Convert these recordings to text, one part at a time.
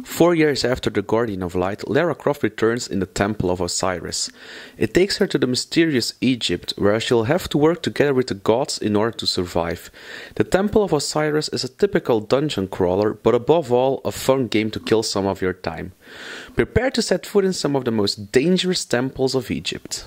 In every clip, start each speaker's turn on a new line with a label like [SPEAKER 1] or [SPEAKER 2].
[SPEAKER 1] "4 years after the Guardian of Light, Lara Croft returns in the Temple of Osiris. It takes her to the mysterious Egypt, where she'll have to work together with the gods in order to survive. The Temple of Osiris is a typical dungeon crawler, but above all, a fun game to kill some of your time. Prepare to set foot in some of the most dangerous temples of Egypt."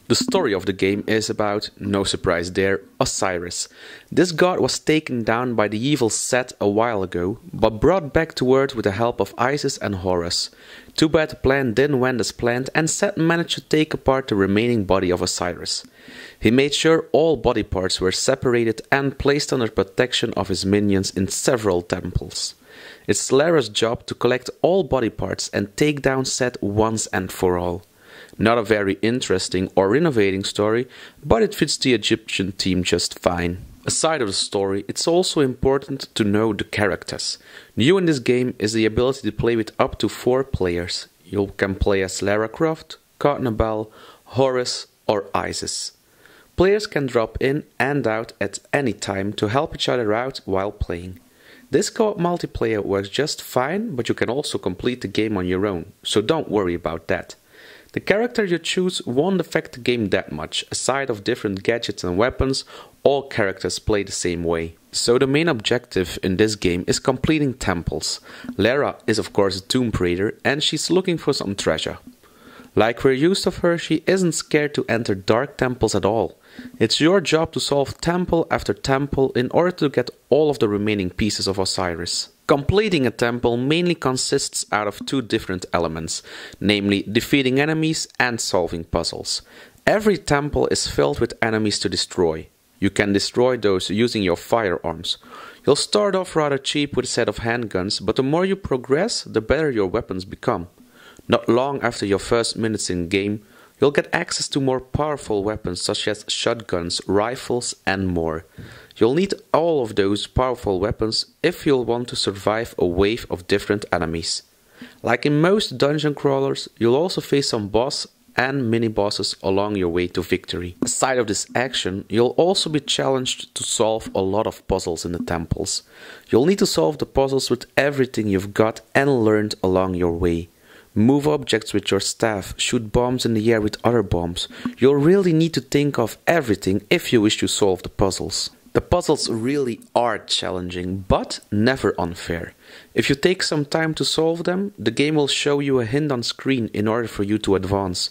[SPEAKER 1] The story of the game is about, no surprise there, Osiris. This god was taken down by the evil Set a while ago, but brought back to earth with the help of Isis and Horus. Too bad the plan didn't went as planned, and Set managed to take apart the remaining body of Osiris. He made sure all body parts were separated and placed under protection of his minions in several temples. It's Lara's job to collect all body parts and take down Set once and for all. Not a very interesting or innovating story, but it fits the Egyptian theme just fine. Aside of the story, it's also important to know the characters. New in this game is the ability to play with up to 4 players. You can play as Lara Croft, Carnival, Horus or Isis. Players can drop in and out at any time to help each other out while playing. This co-op multiplayer works just fine, but you can also complete the game on your own, so don't worry about that. The character you choose won't affect the game that much. Aside of different gadgets and weapons, all characters play the same way. So the main objective in this game is completing temples. Lara is of course a tomb raider and she's looking for some treasure. Like we're used of her, she isn't scared to enter dark temples at all. It's your job to solve temple after temple in order to get all of the remaining pieces of Osiris. Completing a temple mainly consists out of 2 different elements, namely defeating enemies and solving puzzles. Every temple is filled with enemies to destroy. You can destroy those using your firearms. You'll start off rather cheap with a set of handguns, but the more you progress, the better your weapons become. Not long after your first minutes in game, you'll get access to more powerful weapons such as shotguns, rifles and more. You'll need all of those powerful weapons if you'll want to survive a wave of different enemies. Like in most dungeon crawlers, you'll also face some boss and mini-bosses along your way to victory. Aside of this action, you'll also be challenged to solve a lot of puzzles in the temples. You'll need to solve the puzzles with everything you've got and learned along your way. Move objects with your staff, shoot bombs in the air with other bombs. You'll really need to think of everything if you wish to solve the puzzles. The puzzles really are challenging, but never unfair. If you take some time to solve them, the game will show you a hint on screen in order for you to advance.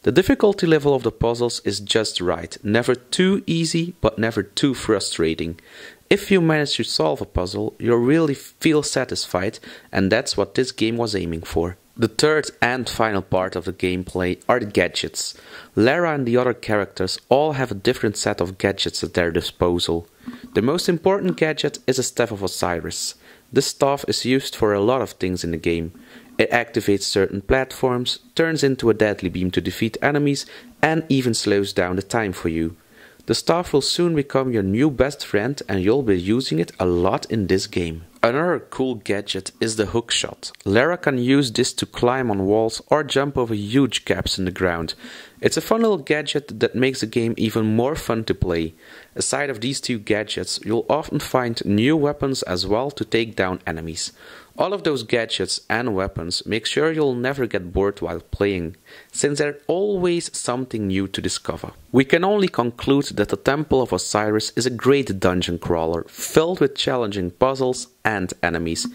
[SPEAKER 1] The difficulty level of the puzzles is just right, never too easy, but never too frustrating. If you manage to solve a puzzle, you'll really feel satisfied, and that's what this game was aiming for. The third and final part of the gameplay are the gadgets. Lara and the other characters all have a different set of gadgets at their disposal. The most important gadget is a Staff of Osiris. This staff is used for a lot of things in the game. It activates certain platforms, turns into a deadly beam to defeat enemies, and even slows down the time for you. The staff will soon become your new best friend and you'll be using it a lot in this game. Another cool gadget is the hookshot. Lara can use this to climb on walls or jump over huge gaps in the ground. It's a fun little gadget that makes the game even more fun to play. Aside of these 2 gadgets, you'll often find new weapons as well to take down enemies. All of those gadgets and weapons make sure you'll never get bored while playing, since there's always something new to discover. We can only conclude that the Temple of Osiris is a great dungeon crawler, filled with challenging puzzles and enemies.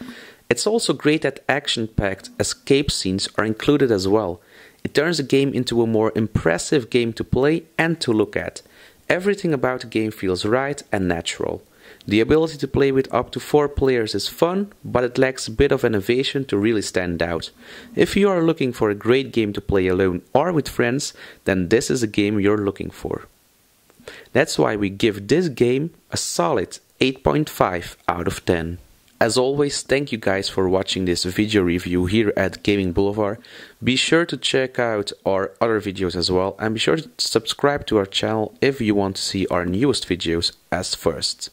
[SPEAKER 1] It's also great that action-packed escape scenes are included as well. It turns the game into a more impressive game to play and to look at. Everything about the game feels right and natural. The ability to play with up to 4 players is fun, but it lacks a bit of innovation to really stand out. If you are looking for a great game to play alone or with friends, then this is a game you're looking for. That's why we give this game a solid 8.5 out of 10. As always, thank you guys for watching this video review here at Gaming Boulevard. Be sure to check out our other videos as well, and be sure to subscribe to our channel if you want to see our newest videos as first.